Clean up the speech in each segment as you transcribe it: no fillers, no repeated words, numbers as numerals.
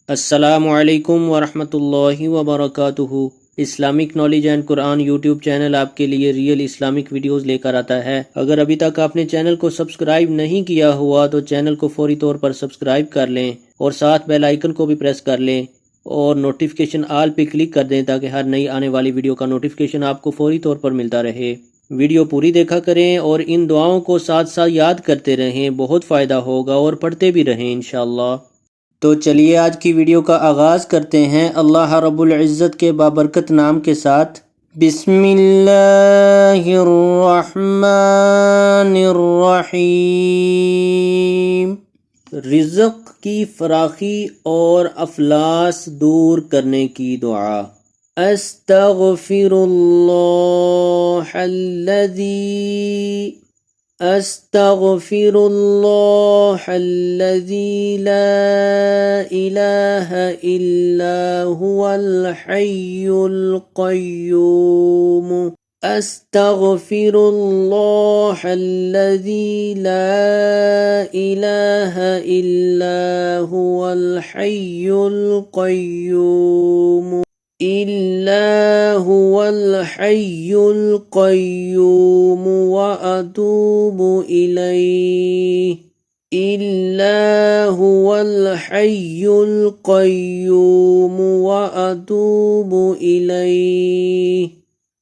السلام علیکم ورحمۃ اللہ وبرکاتہ۔ Islamic knowledge and Quran YouTube channel آپ کے لیے ریئل اسلامک ویڈیوز لے کر آتا ہے۔ اگر ابھی تک آپ نے چینل کو سبسکرائب نہیں کیا ہوا تو چینل کو فوری طور پر سبسکرائب کر لیں اور ساتھ بیل آئیکن کو بھی پریس کر لیں اور نوٹیفیکیشن آل پہ کلک کر دیں تاکہ ہر نئی آنے والی ویڈیو کا نوٹیفیکیشن آپ کو فوری طور پر ملتا رہے۔ ویڈیو پوری دیکھا کریں اور ان دعاؤں کو ساتھ ساتھ یاد کرتے رہیں، بہت فائدہ ہوگا، اور پڑھتے بھی رہیں انشاءاللہ۔ تو چلیے آج کی ویڈیو کا آغاز کرتے ہیں اللہ رب العزت کے بابرکت نام کے ساتھ۔ بسم اللہ الرحمن الرحیم۔ رزق کی فراخی اور افلاس دور کرنے کی دعا۔ استغفر اللہ الذی لا الہ الا هو الحی القیوم۔ استغفر اللہ الذی لا الہ الا هو الحی القیوم الحی القیوم واتوب الیہ الحی القیوم واتوب الیہ۔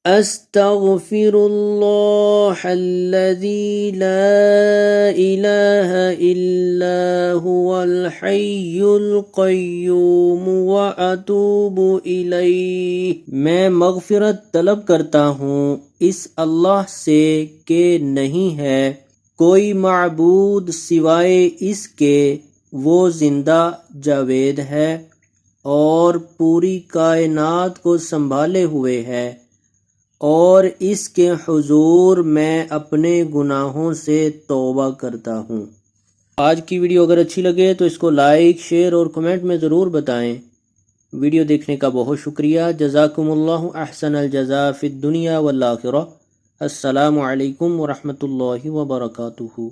استغفر اللہ الذی لا الہ الا هو الحی القیوم واتوب الیہ۔ میں مغفرت طلب کرتا ہوں اس اللہ سے کہ نہیں ہے کوئی معبود سوائے اس کے، وہ زندہ جاوید ہے اور پوری کائنات کو سنبھالے ہوئے ہے، اور اس کے حضور میں اپنے گناہوں سے توبہ کرتا ہوں۔ آج کی ویڈیو اگر اچھی لگے تو اس کو لائک، شیئر اور کمنٹ میں ضرور بتائیں۔ ویڈیو دیکھنے کا بہت شکریہ۔ جزاکم اللہ احسن الجزاء فی الدنیا والآخرہ۔ السلام علیکم ورحمۃ اللہ وبرکاتہ۔